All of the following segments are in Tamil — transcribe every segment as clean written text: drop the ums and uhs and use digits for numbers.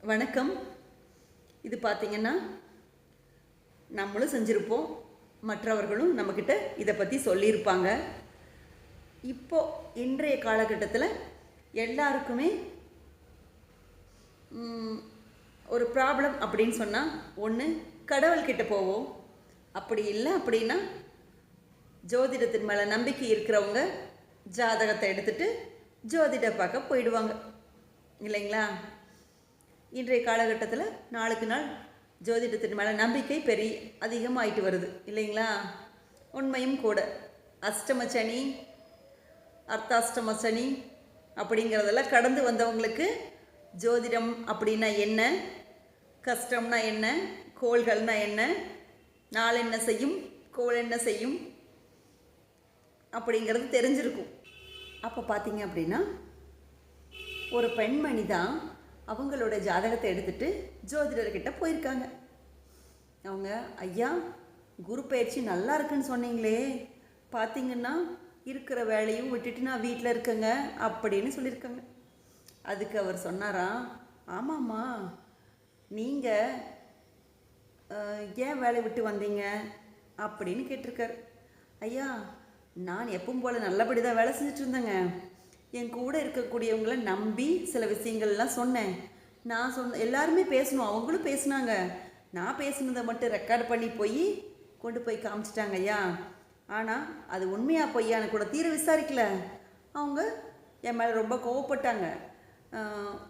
வணக்கம். இது பார்த்திங்கன்னா நம்மளும் செஞ்சுருப்போம், மற்றவர்களும் நம்மக்கிட்ட இதை பற்றி சொல்லியிருப்பாங்க. இன்றைய காலகட்டத்தில் எல்லாருக்குமே ஒரு ப்ராப்ளம் அப்படின்னு சொன்னால், ஒன்று கடவுள்கிட்ட போவோம், அப்படி இல்லை அப்படின்னா ஜோதிடத்தின் மேலே நம்பிக்கை இருக்கிறவங்க ஜாதகத்தை எடுத்துகிட்டு ஜோதிட பார்க்க போயிடுவாங்க இல்லைங்களா? இன்றைய காலகட்டத்தில் நாளுக்கு நாள் ஜோதிடத்தின் மேலே நம்பிக்கை அதிகமாகிட்டு வருது இல்லைங்களா? உண்மையும் கூட. அஷ்டம சனி, அர்த்தாஷ்டம சனி அப்படிங்கிறதெல்லாம் கடந்து வந்தவங்களுக்கு ஜோதிடம் அப்படின்னா என்ன, கஷ்டம்னா என்ன, கோள்கள்னா என்ன, நாள் என்ன செய்யும், கோள் என்ன செய்யும் அப்படிங்கிறது தெரிஞ்சிருக்கும். அப்போ பார்த்தீங்க அப்படின்னா ஒரு பெண்மணி தான் அவங்களோட ஜாதகத்தை எடுத்துகிட்டு ஜோதிடர்கிட்ட போயிருக்காங்க. அவங்க, ஐயா குரு பயிற்சி நல்லா இருக்குன்னு சொன்னீங்களே, பார்த்தீங்கன்னா இருக்கிற வேலையும் விட்டுட்டு நான் வீட்டில் இருக்கேங்க அப்படின்னு சொல்லியிருக்காங்க. அதுக்கு அவர் சொன்னாராம், ஆமாம்மா நீங்கள் ஏன் வேலையை விட்டு வந்தீங்க அப்படின்னு கேட்டிருக்காரு. ஐயா நான் எப்பவும் போல் நல்லபடி தான் வேலை செஞ்சுட்டு இருந்தேங்க. என் கூட இருக்கக்கூடியவங்கள நம்பி சில விஷயங்கள்லாம் சொன்னேன். நான் எல்லாருமே பேசணும், அவங்களும் பேசினாங்க. நான் பேசுனதை மட்டும் ரெக்கார்ட் பண்ணி கொண்டு போய் காமிச்சிட்டாங்க ஐயா. ஆனால் அது உண்மையாக பொய்யான்னு கூட தீர விசாரிக்கல. அவங்க என் மேலே ரொம்ப கோவப்பட்டாங்க.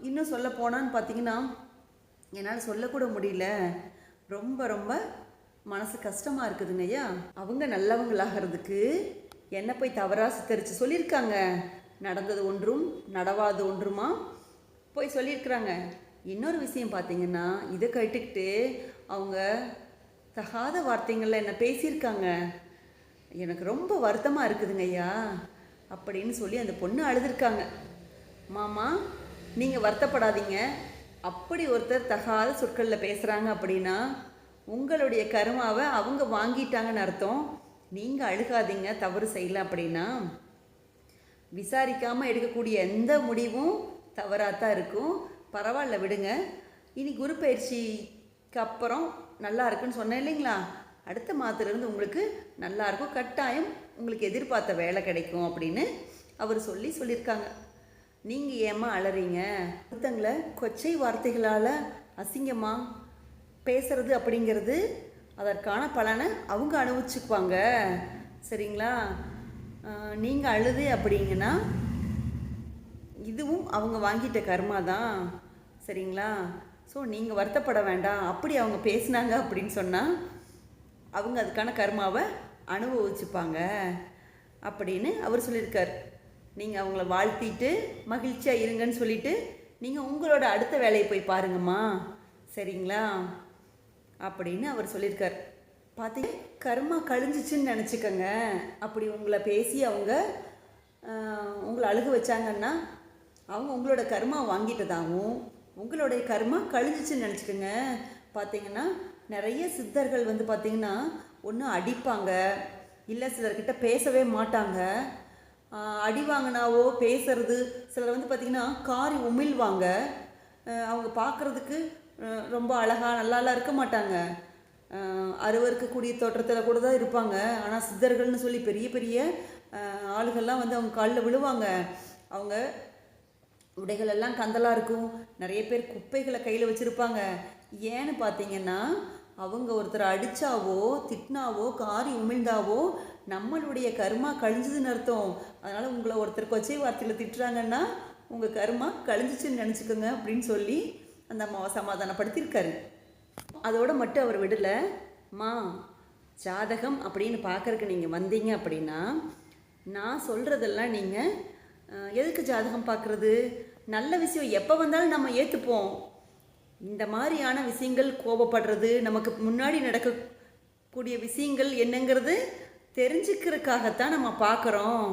இன்னும் சொல்ல போனான்னு பார்த்தீங்கன்னா என்னால் சொல்லக்கூட முடியல. ரொம்ப ரொம்ப மனசு கஷ்டமாக இருக்குதுங்க ஐயா. அவங்க நல்லவங்களாகிறதுக்கு என்னை போய் தவறாக சித்தரித்து சொல்லியிருக்காங்க. நடந்தது ஒன்றும் நடவாது ஒன்றுமா போய் சொல்லியிருக்கிறாங்க. இன்னொரு விஷயம் பார்த்தீங்கன்னா, இதை கேட்டுக்கிட்டு அவங்க தகாத வார்த்தைகளில் என்ன பேசியிருக்காங்க. எனக்கு ரொம்ப வருத்தமாக இருக்குதுங்க ஐயா அப்படின்னு சொல்லி அந்த பொண்ணு அழுதுருக்காங்க. மாமா நீங்கள் வருத்தப்படாதீங்க. அப்படி ஒருத்தர் தகாத சொற்களில் பேசுகிறாங்க அப்படின்னா உங்களுடைய கருமாவை அவங்க வாங்கிட்டாங்கன்னு அர்த்தம். நீங்கள் அழுகாதீங்க, தவறு செய்யலை அப்படின்னா. விசாரிக்காமல் எடுக்கக்கூடிய எந்த முடிவும் தவறாக தான் இருக்கும். பரவாயில்ல விடுங்க. இனி குரு பயிற்சிக்கு அப்புறம் நல்லா இருக்குன்னு சொன்னேன் இல்லைங்களா? அடுத்த மாதத்துலேருந்து உங்களுக்கு நல்லாயிருக்கும், கட்டாயம் உங்களுக்கு எதிர்பார்த்த வேலை கிடைக்கும் அப்படின்னு அவர் சொல்லியிருக்காங்க. நீங்கள் ஏமா அலறீங்க? ஒருத்தங்களை கொச்சை வார்த்தைகளால் அசிங்கமாக பேசுறது அப்படிங்கிறது அதற்கான பலனை அவங்க அனுபவிச்சுக்குவாங்க, சரிங்களா? நீங்கள் அழுது அப்படிங்கன்னா இதுவும் அவங்க வாங்கிட்ட கர்மா தான், சரிங்களா? ஸோ நீங்கள் வருத்தப்பட வேண்டாம். அப்படி அவங்க பேசினாங்க அப்படின்னு சொன்னால் அவங்க அதுக்கான கர்மாவை அனுபவிச்சுப்பாங்க அப்படின்னு அவர் சொல்லியிருக்கார். நீங்கள் அவங்கள வாழ்த்திட்டு மகிழ்ச்சியாக இருங்கன்னு சொல்லிவிட்டு நீங்கள் உங்களோட அடுத்த வேலையை போய் பாருங்கம்மா, சரிங்களா அப்படின்னு அவர் சொல்லியிருக்கார். பார்த்து கர்மா கழிஞ்சிச்சின்னு நினச்சிக்கோங்க. அப்படி உங்களை பேசி அவங்க உங்களை அழுக வச்சாங்கன்னா அவங்க உங்களோட கர்மா வாங்கிட்டதாகவும் உங்களுடைய கர்மா கழிஞ்சிச்சின்னு நினச்சிக்கோங்க. பார்த்திங்கன்னா நிறைய சித்தர்கள் பார்த்திங்கன்னா ஒன்று அடிப்பாங்க, இல்லை சிலர்கிட்ட பேசவே மாட்டாங்க. அடி வாங்கினாவோ பேசுறது, சிலர் பார்த்திங்கன்னா காரி உமிழ்வாங்க. அவங்க பார்க்குறதுக்கு ரொம்ப அழகாக நல்லாலாம் இருக்க மாட்டாங்க. அருவருக்கக்கூடிய தோற்றத்தில் கூட தான் இருப்பாங்க. ஆனால் சித்தர்கள்னு சொல்லி பெரிய பெரிய ஆளுகள்லாம் அவங்க காலில் விழுவாங்க. அவங்க உடைகளெல்லாம் கந்தலாக இருக்கும். நிறைய பேர் குப்பைகளை கையில் வச்சுருப்பாங்க. ஏன்னு பார்த்தீங்கன்னா அவங்க ஒருத்தரை அடித்தாவோ திட்டினாவோ காரி உமிழ்ந்தாவோ நம்மளுடைய கர்மா கழிஞ்சதுன்னு அர்த்தம். அதனால் உங்களை ஒருத்தர் கொச்சை வார்த்தையில் திட்டுறாங்கன்னா உங்கள் கர்மா கழிஞ்சிச்சுன்னு நினச்சிக்கோங்க அப்படின்னு சொல்லி அந்த அம்மாவை சமாதானப்படுத்தியிருக்காரு. அதோடு மட்டும் அவர் விடலை. ஜாதகம் அப்படின்னு பார்க்குறக்கு நீங்கள் வந்தீங்க அப்படின்னா நான் சொல்கிறதெல்லாம் நீங்கள் எதுக்கு ஜாதகம் பார்க்குறது? நல்ல விஷயம் எப்போ வந்தாலும் நம்ம ஏற்றுப்போம். இந்த மாதிரியான விஷயங்கள் கோபப்படுறது, நமக்கு முன்னாடி நடக்கக்கூடிய விஷயங்கள் என்னங்கிறது தெரிஞ்சுக்கிறதுக்காகத்தான் நம்ம பார்க்குறோம்.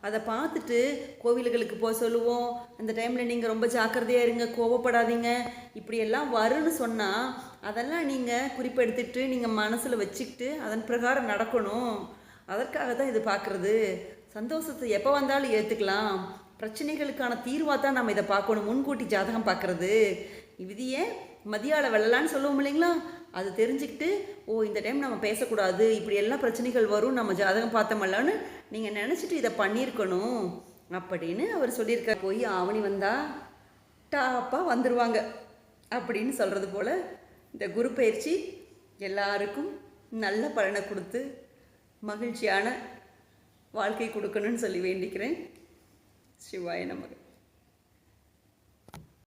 அதை பார்த்துட்டு கோவில்களுக்கு போக சொல்லுவோம். அந்த டைமில் நீங்கள் ரொம்ப ஜாக்கிரதையாக இருங்க, கோவப்படாதீங்க, இப்படியெல்லாம் வரும்னு சொன்னால் அதெல்லாம் நீங்கள் குறிப்பெடுத்துட்டு நீங்கள் மனசில் வச்சுக்கிட்டு அதன் பிரகாரம் நடக்கணும். அதற்காக தான் இது பார்க்குறது. சந்தோஷத்தை எப்போ வந்தாலும் ஏற்றுக்கலாம், பிரச்சனைகளுக்கான தீர்வாக தான் நம்ம இதை பார்க்கணும். முன்கூட்டி ஜாதகம் பார்க்குறது விதியை மதியால வெல்லலான்னு சொல்லுவோம் இல்லைங்களா, அது தெரிஞ்சுக்கிட்டு இந்த டைம் நம்ம பேசக்கூடாது, இப்படி எல்லாம் பிரச்சனைகள் வரும், நம்ம ஜாதகம் பார்த்தோமல்லன்னு நீங்கள் நினச்சிட்டு இதை பண்ணியிருக்கணும் அப்படின்னு அவர் சொல்லியிருக்கார். போய் ஆவணி வந்தால் டாப்பாக வந்துடுவாங்க அப்படின்னு சொல்கிறது போல் இந்த குரு பயிற்சி எல்லாருக்கும் நல்ல பலனை கொடுத்து மகிழ்ச்சியான வாழ்க்கை கொடுக்கணும்னு சொல்லி வேண்டிக்கிறேன். சிவாய நமக்கு.